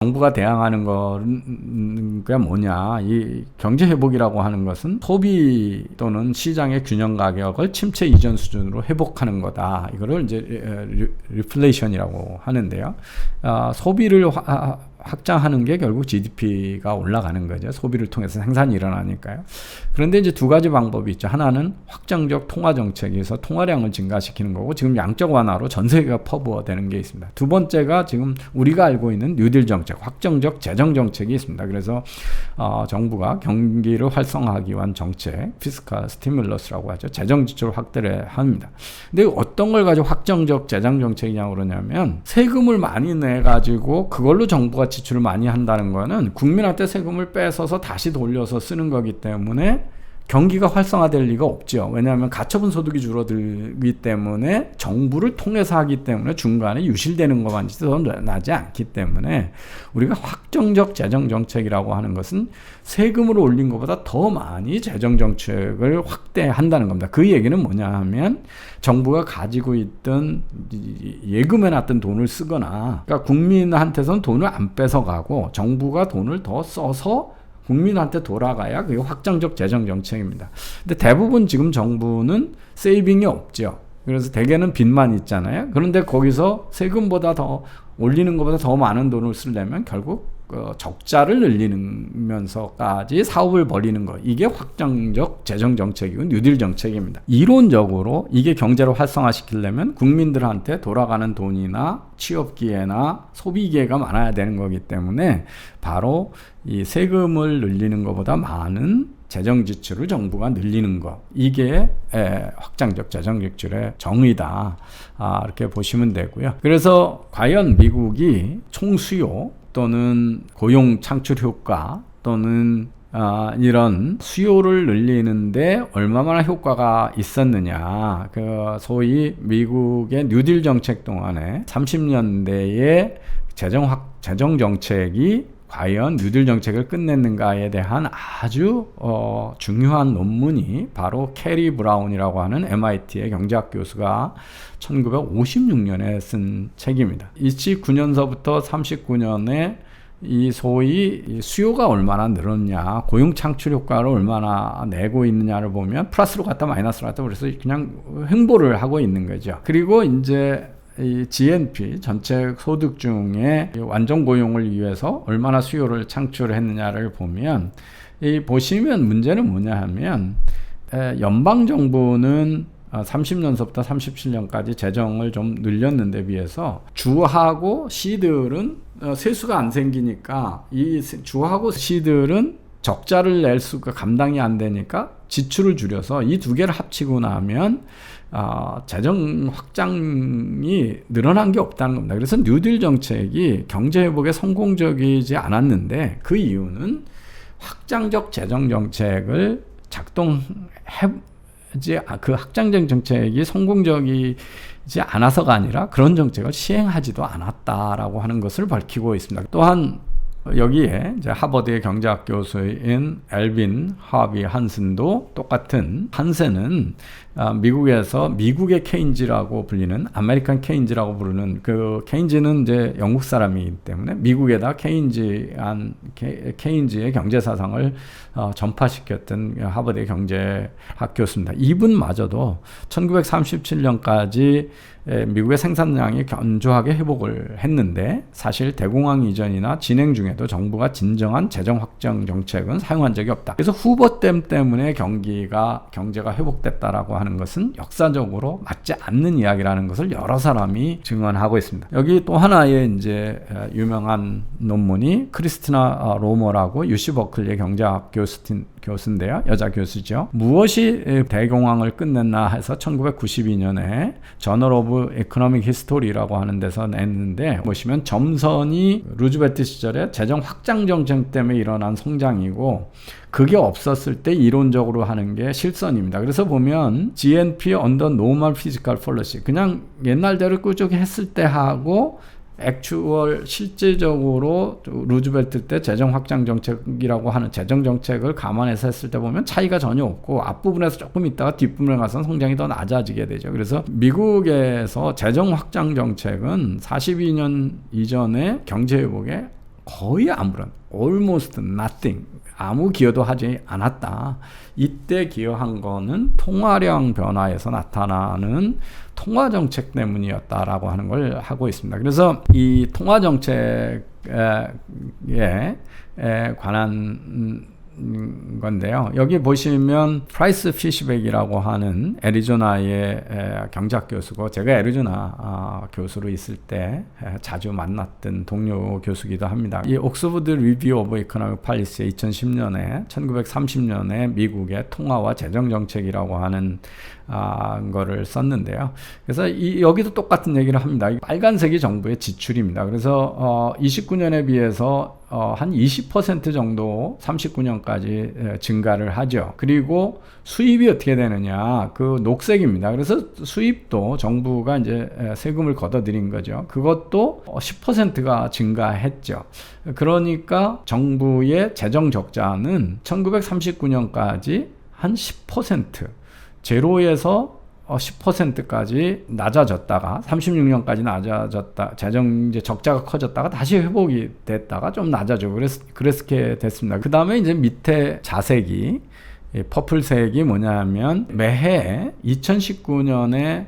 정부가 대항하는 거가 뭐냐, 이 경제 회복이라고 하는 것은 소비 또는 시장의 균형 가격을 침체 이전 수준으로 회복하는 거다. 이거를 이제 리플레이션이라고 하는데요. 소비를 확장하는 게 결국 GDP가 올라가는 거죠. 소비를 통해서 생산이 일어나니까요. 그런데 이제 두 가지 방법이 있죠. 하나는 확정적 통화 정책에서 통화량을 증가시키는 거고, 지금 양적 완화로 전 세계가 퍼부어되는 게 있습니다. 두 번째가 지금 우리가 알고 있는 뉴딜 정책, 확정적 재정 정책이 있습니다. 그래서 정부가 경기를 활성화하기 위한 정책, 피스칼 스티뮬러스라고 하죠. 재정 지출 확대를 합니다. 근데 어떤 걸 가지고 확정적 재정 정책이냐고 그러냐면, 세금을 많이 내 가지고 그걸로 정부가 지출을 많이 한다는 거는 국민한테 세금을 뺏어서 다시 돌려서 쓰는 거기 때문에 경기가 활성화될 리가 없죠. 왜냐하면 가처분 소득이 줄어들기 때문에, 정부를 통해서 하기 때문에 중간에 유실되는 것만 나지 않기 때문에, 우리가 확정적 재정 정책이라고 하는 것은 세금을 올린 것보다 더 많이 재정 정책을 확대한다는 겁니다. 그 얘기는 뭐냐 하면, 정부가 가지고 있던 예금해놨던 돈을 쓰거나, 그러니까 국민한테서는 돈을 안 뺏어가고 정부가 돈을 더 써서 국민한테 돌아가야 그게 확정적 재정 정책입니다. 근데 대부분 지금 정부는 세이빙이 없죠. 그래서 대개는 빚만 있잖아요. 그런데 거기서 세금보다 더 올리는 것보다 더 많은 돈을 쓰려면 결국 적자를 늘리면서까지 사업을 벌이는 거, 이게 확정적 재정 정책이고 뉴딜 정책입니다. 이론적으로 이게 경제를 활성화시키려면 국민들한테 돌아가는 돈이나 취업 기회나 소비 기회가 많아야 되는 거기 때문에, 바로 이 세금을 늘리는 것보다 많은 재정 지출을 정부가 늘리는 것, 이게 확장적 재정 지출의 정의다, 이렇게 보시면 되고요. 그래서 과연 미국이 총수요 또는 고용 창출 효과 또는 이런 수요를 늘리는데 얼마나 효과가 있었느냐, 그 소위 미국의 뉴딜 정책 동안에 30년대의 재정 정책이 과연 뉴딜 정책을 끝냈는가에 대한 아주 중요한 논문이 바로 캐리 브라운이라고 하는 MIT의 경제학 교수가 1956년에 쓴 책입니다. 29년서부터 39년에 이 소위 수요가 얼마나 늘었냐, 고용 창출 효과를 얼마나 내고 있느냐를 보면 플러스로 갔다 마이너스로 갔다, 그래서 그냥 횡보를 하고 있는 거죠. 그리고 이제 이 GNP 전체 소득 중에 완전 고용을 위해서 얼마나 수요를 창출했느냐를 보면, 보시면 문제는 뭐냐 하면, 연방 정부는 30년서부터 37년까지 재정을 좀 늘렸는데 비해서 주하고 시들은 세수가 안 생기니까, 이 주하고 시들은 적자를 낼 수가 감당이 안 되니까 지출을 줄여서 이 두 개를 합치고 나면 재정 확장이 늘어난 게 없다는 겁니다. 그래서 뉴딜 정책이 경제 회복에 성공적이지 않았는데, 그 이유는 확장적 재정 정책을 그 확장적 정책이 성공적이지 않아서가 아니라 그런 정책을 시행하지도 않았다라고 하는 것을 밝히고 있습니다. 또한 여기에 이제 하버드의 경제학 교수인 엘빈 하비 한슨도 똑같은, 한센은 미국에서 미국의 케인즈라고 불리는, 아메리칸 케인즈라고 부르는, 그 케인즈는 이제 영국 사람이기 때문에 미국에다 케인즈의 경제 사상을 전파시켰던 하버드의 경제학 교수입니다. 이분마저도 1937년까지 미국의 생산량이 견조하게 회복을 했는데, 사실 대공황 이전이나 진행 중에도 정부가 진정한 재정 확장 정책은 사용한 적이 없다. 그래서 후보 때문에 경제가 회복됐다라고 하는 것은 역사적으로 맞지 않는 이야기라는 것을 여러 사람이 증언하고 있습니다. 여기 또 하나의 이제 유명한 논문이 크리스티나 로머라고 UC 버클리의 경제학 교수인데요. 여자 교수죠. 무엇이 대공황을 끝냈나 해서 1992년에 저널 오브 에코노믹 히스토리라고 하는 데서 냈는데, 보시면 점선이 루즈벨트 시절에 재정 확장 정책 때문에 일어난 성장이고, 그게 없었을 때 이론적으로 하는 게 실선입니다. 그래서 보면 GNP under normal fiscal policy, 그냥 옛날대로 꾸준히 했을 때 하고 액추얼 실제적으로 루즈벨트 때 재정 확장 정책이라고 하는 재정 정책을 감안해서 했을 때 보면 차이가 전혀 없고, 앞부분에서 조금 있다가 뒷부분에 가서는 성장이 더 낮아지게 되죠. 그래서 미국에서 재정 확장 정책은 42년 이전의 경제 회복에 거의 아무런 almost nothing 아무 기여도 하지 않았다. 이때 기여한 거는 통화량 변화에서 나타나는 통화정책 때문이었다라고 하는 걸 하고 있습니다. 그래서 이 통화정책에 관한 건데요. 여기 보시면 프라이스 피시백이라고 하는 애리조나의 경제학 교수고, 제가 애리조나 교수로 있을 때 자주 만났던 동료 교수기도 합니다. 이 옥스퍼드 리뷰 오브 이코노믹 팔리시의 2010년에 1930년에 미국의 통화와 재정 정책이라고 하는 거를 썼는데요. 그래서 여기도 똑같은 얘기를 합니다. 빨간색이 정부의 지출입니다. 그래서 29년에 비해서 한 20% 정도 39년까지 증가를 하죠. 그리고 수입이 어떻게 되느냐, 그 녹색입니다. 그래서 수입도 정부가 이제 세금을 걷어들인 거죠. 그것도 10%가 증가했죠. 그러니까 정부의 재정 적자는 1939년까지 한 10%, 제로에서 10%까지 낮아졌다가 36년까지 낮아졌다. 재정 이제 적자가 커졌다가 다시 회복이 됐다가 좀 낮아지고 그렇게 됐습니다. 그 다음에 이제 밑에 자색이 퍼플색이 뭐냐면 매해 2019년에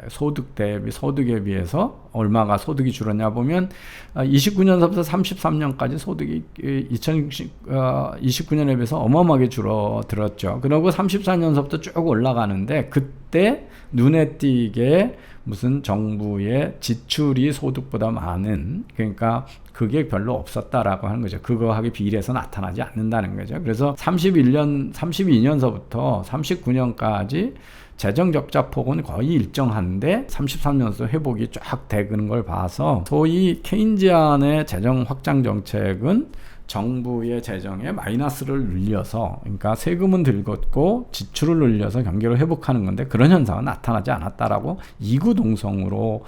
소득에 비해서 얼마가 소득이 줄었냐 보면 29년서부터 33년까지 소득이 2029년에 비해서 어마어마하게 줄어들었죠. 그리고 34년서부터 쭉 올라가는데 그때 눈에 띄게 무슨 정부의 지출이 소득보다 많은, 그러니까 그게 별로 없었다라고 하는 거죠. 그거하고 비례해서 나타나지 않는다는 거죠. 그래서 32년서부터 39년까지 재정 적자 폭은 거의 일정한데 33년도 회복이 쫙 되는 걸 봐서 소위 케인지안의 재정 확장 정책은 정부의 재정에 마이너스를 늘려서, 그러니까 세금은 들었고 지출을 늘려서 경기를 회복하는 건데 그런 현상은 나타나지 않았다라고 이구동성으로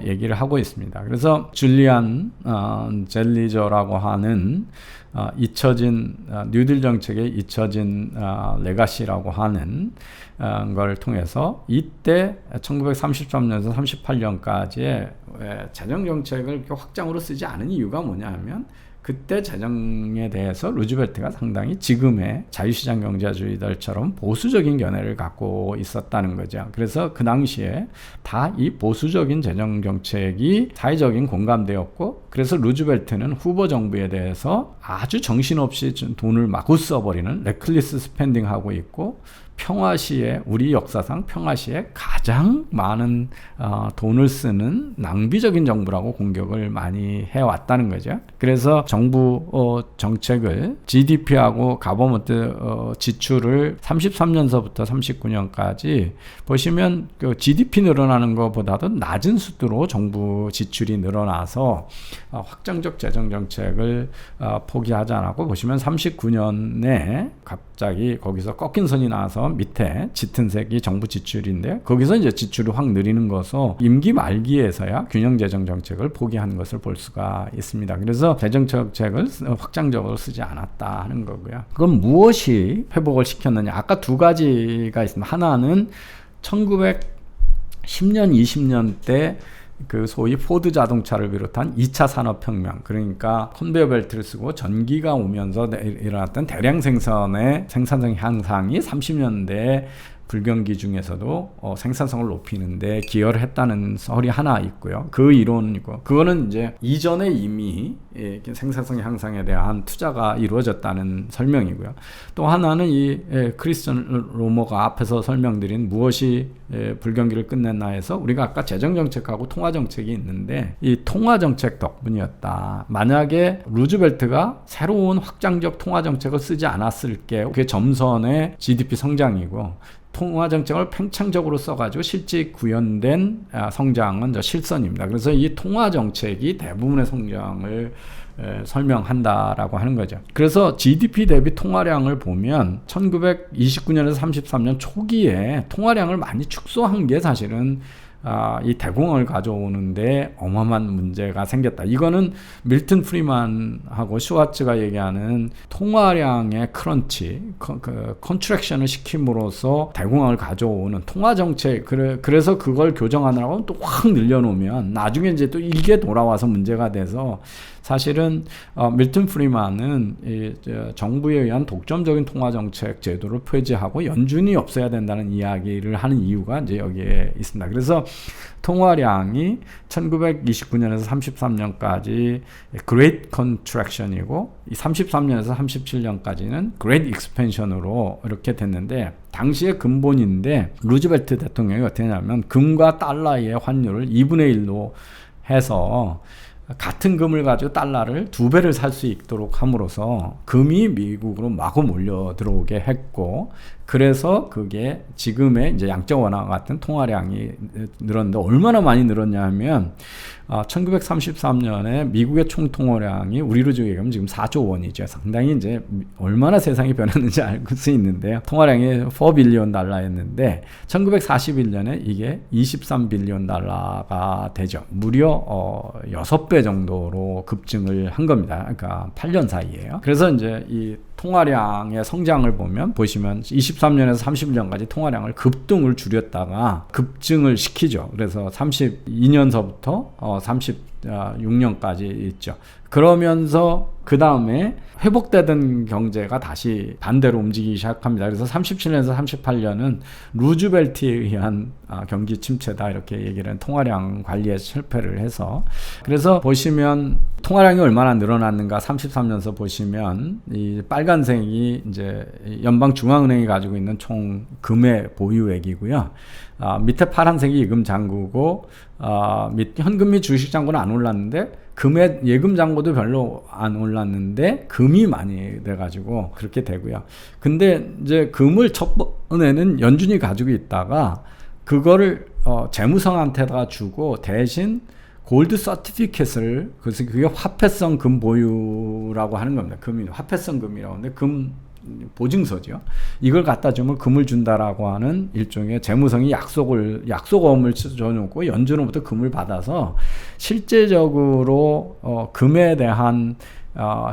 얘기를 하고 있습니다. 그래서 줄리안 젤리저라고 하는 잊혀진 뉴딜 정책의 잊혀진 레가시라고 하는 걸 통해서 이때 1933년에서 38년까지의 재정 정책을 확장으로 쓰지 않은 이유가 뭐냐 하면 그때 재정에 대해서 루즈벨트가 상당히 지금의 자유시장 경제주의들처럼 보수적인 견해를 갖고 있었다는 거죠. 그래서 그 당시에 다 이 보수적인 재정 정책이 사회적인 공감되었고, 그래서 루즈벨트는 후보 정부에 대해서 아주 정신없이 돈을 마구 써버리는 레클리스 스펜딩하고 있고, 평화시에, 우리 역사상 평화시에 가장 많은 돈을 쓰는 낭비적인 정부라고 공격을 많이 해왔다는 거죠. 그래서 정부 정책을 GDP하고 가버먼트 지출을 33년서부터 39년까지 보시면 그 GDP 늘어나는 것보다도 낮은 수두로 정부 지출이 늘어나서 확장적 재정 정책을 포기하지 않았고, 보시면 39년에 갑자기 거기서 꺾인 선이 나와서 밑에 짙은 색이 정부 지출인데 거기서 이제 지출이 확 느리는 것으로 임기 말기에서야 균형 재정 정책을 포기하는 것을 볼 수가 있습니다. 그래서 재정 정책을 확장적으로 쓰지 않았다 하는 거고요. 그럼 무엇이 회복을 시켰느냐? 아까 두 가지가 있습니다. 하나는 1910년, 20년 때 그 소위 포드 자동차를 비롯한 2차 산업혁명, 그러니까 컨베이어 벨트를 쓰고 전기가 오면서 일어났던 대량 생산의 생산성 향상이 30년대 불경기 중에서도 생산성을 높이는데 기여를 했다는 설이 하나 있고요. 그 이론이고, 그거는 이제 이전에 이미 생산성 향상에 대한 투자가 이루어졌다는 설명이고요. 또 하나는 이 크리스천 로머가 앞에서 설명드린 무엇이 불경기를 끝냈나 해서 우리가 아까 재정정책하고 통화정책이 있는데 이 통화정책 덕분이었다. 만약에 루즈벨트가 새로운 확장적 통화정책을 쓰지 않았을 게 그게 점선의 GDP 성장이고, 통화정책을 팽창적으로 써가지고 실제 구현된 성장은 실선입니다. 그래서 이 통화정책이 대부분의 성장을 설명한다라고 하는 거죠. 그래서 GDP 대비 통화량을 보면 1929년에서 33년 초기에 통화량을 많이 축소한 게 사실은 이 대공황을 가져오는데 어마어마한 문제가 생겼다. 이거는 밀턴 프리만하고 슈와츠가 얘기하는 통화량의 크런치, 컨트랙션을 시킴으로써 대공황을 가져오는 통화 정책. 그래서 그걸 교정하느라고 또 확 늘려놓으면 나중에 이제 또 이게 돌아와서 문제가 돼서 사실은 밀턴 프리만은 정부에 의한 독점적인 통화정책 제도를 폐지하고 연준이 없어야 된다는 이야기를 하는 이유가 이제 여기에 있습니다. 그래서 통화량이 1929년에서 33년까지 Great Contraction이고 33년에서 37년까지는 Great Expansion으로 이렇게 됐는데 당시의 근본인데 루즈벨트 대통령이 어떻게 했냐면 금과 달러의 환율을 2분의 1로 해서 같은 금을 가지고 달러를 2배를 살 수 있도록 함으로써 금이 미국으로 마구 몰려 들어오게 했고, 그래서 그게 지금의 이제 양적 완화 같은 통화량이 늘었는데 얼마나 많이 늘었냐 하면 1933년에 미국의 총 통화량이 우리로 얘기하면 지금 4조 원이죠. 상당히 이제 얼마나 세상이 변했는지 알 수 있는데요. 통화량이 4빌리언 달러였는데 1941년에 이게 23빌리언 달러가 되죠. 무려 6배 정도로 급증을 한 겁니다. 그러니까 8년 사이에요. 그래서 이제 이 통화량의 성장을 보시면 23년에서 31년까지 통화량을 급등을 줄였다가 급증을 시키죠. 그래서 32년서부터 36년까지 있죠. 그러면서 그 다음에 회복되던 경제가 다시 반대로 움직이기 시작합니다. 그래서 37년에서 38년은 루즈벨트에 의한 경기 침체다 이렇게 얘기를 한 통화량 관리에 실패를 해서, 그래서 보시면 통화량이 얼마나 늘어났는가 33년서 보시면 이 빨간색이 이제 연방중앙은행이 가지고 있는 총 금의 보유액이고요. 밑에 파란색이 예금 잔고고 현금 및 주식 잔고는 안 올랐는데 금의 예금 잔고도 별로 안 올랐는데 금이 많이 돼가지고 그렇게 되고요. 근데 이제 금을 첫 번에는 연준이 가지고 있다가 그거를 재무성한테다가 주고 대신 골드 서티피켓을, 그래서 그게 화폐성 금 보유라고 하는 겁니다. 금이 화폐성 금이라고 하는데 금 보증서죠. 이걸 갖다 주면 금을 준다라고 하는 일종의 재무성이 약속어음을 줘놓고 연준으로부터 금을 받아서 실제적으로 금에 대한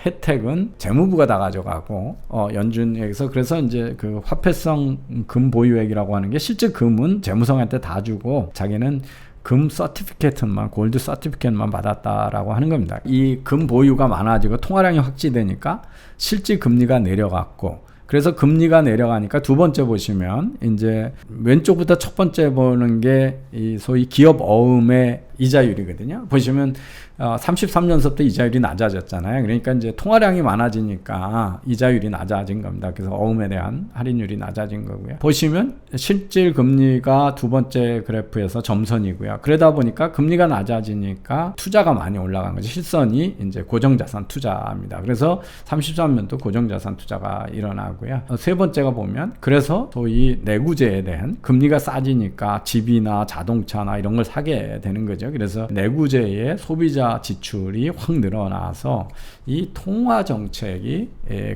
혜택은 재무부가 다 가져가고 연준에서, 그래서 이제 그 화폐성 금 보유액이라고 하는 게 실제 금은 재무성한테 다 주고 자기는 금 서티피케트만, 골드 서티피케트만 받았다라고 하는 겁니다. 이 금 보유가 많아지고 통화량이 확지되니까 실질 금리가 내려갔고, 그래서 금리가 내려가니까 두 번째 보시면 이제 왼쪽부터 첫 번째 보는 게 이 소위 기업 어음의 이자율이거든요. 보시면 33년서부터 이자율이 낮아졌잖아요. 그러니까 이제 통화량이 많아지니까 이자율이 낮아진 겁니다. 그래서 어음에 대한 할인율이 낮아진 거고요. 보시면 실질 금리가 두 번째 그래프에서 점선이고요. 그러다 보니까 금리가 낮아지니까 투자가 많이 올라간 거죠. 실선이 이제 고정자산 투자입니다. 그래서 33년도 고정자산 투자가 일어나고요. 세 번째가 보면 그래서 소위 내구재에 대한 금리가 싸지니까 집이나 자동차나 이런 걸 사게 되는 거죠. 그래서 내구재의 소비자 지출이 확 늘어나서 이 통화 정책이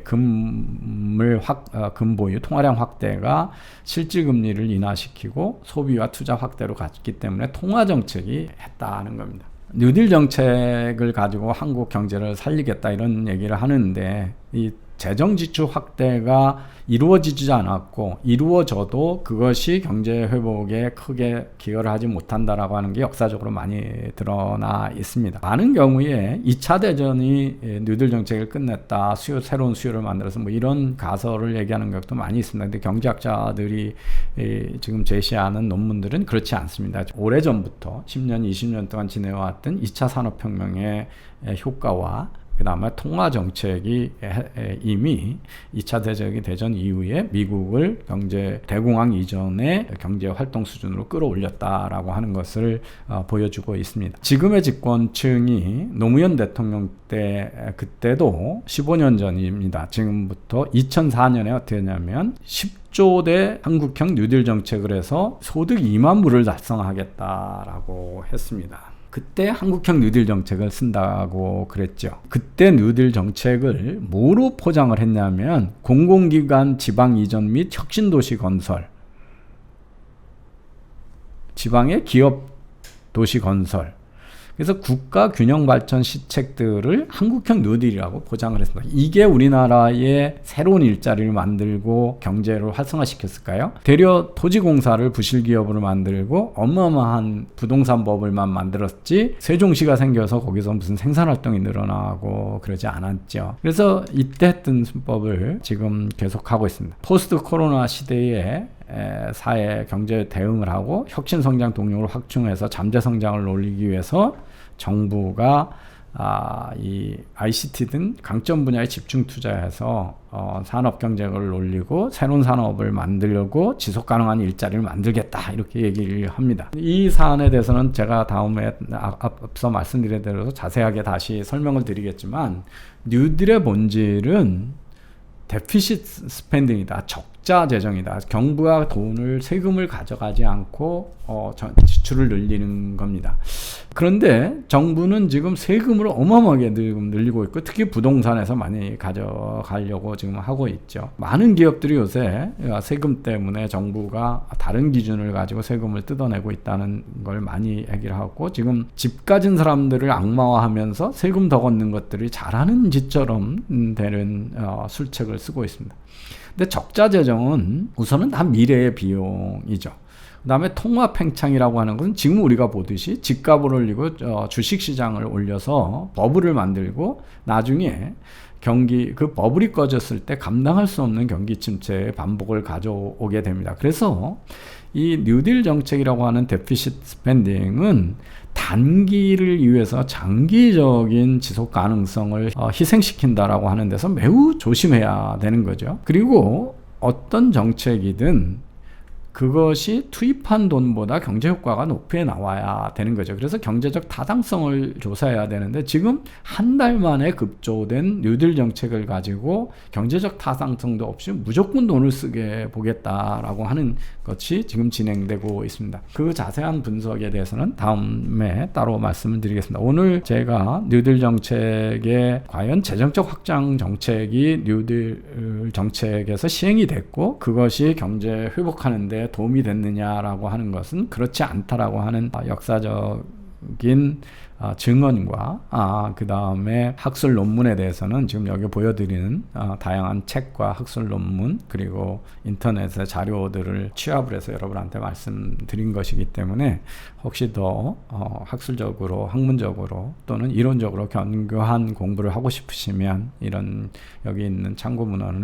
금 보유 통화량 확대가 실질 금리를 인하시키고 소비와 투자 확대로 갔기 때문에 통화 정책이 했다는 겁니다. 뉴딜 정책을 가지고 한국 경제를 살리겠다 이런 얘기를 하는데 이 재정 지출 확대가 이루어지지 않았고 이루어져도 그것이 경제 회복에 크게 기여를 하지 못한다라고 하는 게 역사적으로 많이 드러나 있습니다. 많은 경우에 2차 대전이 뉴딜 정책을 끝냈다, 새로운 수요를 만들어서 뭐 이런 가설을 얘기하는 것도 많이 있습니다. 근데 경제학자들이 지금 제시하는 논문들은 그렇지 않습니다. 오래전부터 10년, 20년 동안 지내왔던 2차 산업혁명의 효과와 그 다음에 통화정책이 이미 2차 대전 이후에 미국을 대공황 이전의 경제활동 수준으로 끌어올렸다라고 하는 것을 보여주고 있습니다. 지금의 집권층이 노무현 대통령 때, 그때도 15년 전입니다. 지금부터 2004년에 어떻게 했냐면 10조대 한국형 뉴딜 정책을 해서 소득 2만 불을 달성하겠다라고 했습니다. 그때 한국형 뉴딜 정책을 쓴다고 그랬죠. 그때 뉴딜 정책을 뭐로 포장을 했냐면 공공기관 지방 이전 및 혁신도시 건설, 지방의 기업 도시 건설, 그래서 국가 균형 발전 시책들을 한국형 뉴딜이라고 포장을 했습니다. 이게 우리나라의 새로운 일자리를 만들고 경제를 활성화시켰을까요? 되려 토지공사를 부실기업으로 만들고 어마어마한 부동산법을만 만들었지 세종시가 생겨서 거기서 무슨 생산활동이 늘어나고 그러지 않았죠. 그래서 이때 했던 순법을 지금 계속하고 있습니다. 포스트 코로나 시대에 사회 경제 대응을 하고 혁신성장 동력을 확충해서 잠재성장을 올리기 위해서 정부가 이 ICT 등 강점 분야에 집중 투자해서 산업 경쟁을 올리고 새로운 산업을 만들려고 지속 가능한 일자리를 만들겠다, 이렇게 얘기를 합니다. 이 사안에 대해서는 제가 다음에 앞서 말씀드린 대로 자세하게 다시 설명을 드리겠지만, 뉴딜의 본질은 데피시트 스펜딩이다. 적자 재정이다. 정부가 세금을 가져가지 않고 지출을 늘리는 겁니다. 그런데 정부는 지금 세금을 어마어마하게 늘리고 있고, 특히 부동산에서 많이 가져가려고 지금 하고 있죠. 많은 기업들이 요새 세금 때문에 정부가 다른 기준을 가지고 세금을 뜯어내고 있다는 걸 많이 얘기를 하고, 지금 집 가진 사람들을 악마화하면서 세금 더 걷는 것들이 잘하는 짓처럼 되는 술책을 쓰고 있습니다. 근데 적자 재정은 우선은 다 미래의 비용이죠. 그 다음에 통화 팽창이라고 하는 것은 지금 우리가 보듯이 집값을 올리고 주식시장을 올려서 버블을 만들고 나중에 그 버블이 꺼졌을 때 감당할 수 없는 경기 침체의 반복을 가져오게 됩니다. 그래서 이 뉴딜 정책이라고 하는 데피시트 스펜딩은 단기를 위해서 장기적인 지속 가능성을 희생시킨다라고 하는 데서 매우 조심해야 되는 거죠. 그리고 어떤 정책이든 그것이 투입한 돈보다 경제 효과가 높게 나와야 되는 거죠. 그래서 경제적 타당성을 조사해야 되는데, 지금 한 달 만에 급조된 뉴딜 정책을 가지고 경제적 타당성도 없이 무조건 돈을 쓰게 보겠다라고 하는 것이 지금 진행되고 있습니다. 그 자세한 분석에 대해서는 다음에 따로 말씀을 드리겠습니다. 오늘 제가 뉴딜 정책의 과연 재정적 확장 정책이 뉴딜 정책에서 시행이 됐고 그것이 경제 회복하는 데 도움이 됐느냐라고 하는 것은 그렇지 않다라고 하는 역사적인 증언과 그 다음에 학술 논문에 대해서는 지금 여기 보여드리는 다양한 책과 학술 논문, 그리고 인터넷의 자료들을 취합을 해서 여러분한테 말씀드린 것이기 때문에 혹시 더 학술적으로, 학문적으로 또는 이론적으로 견고한 공부를 하고 싶으시면 이런 여기 있는 참고 문헌을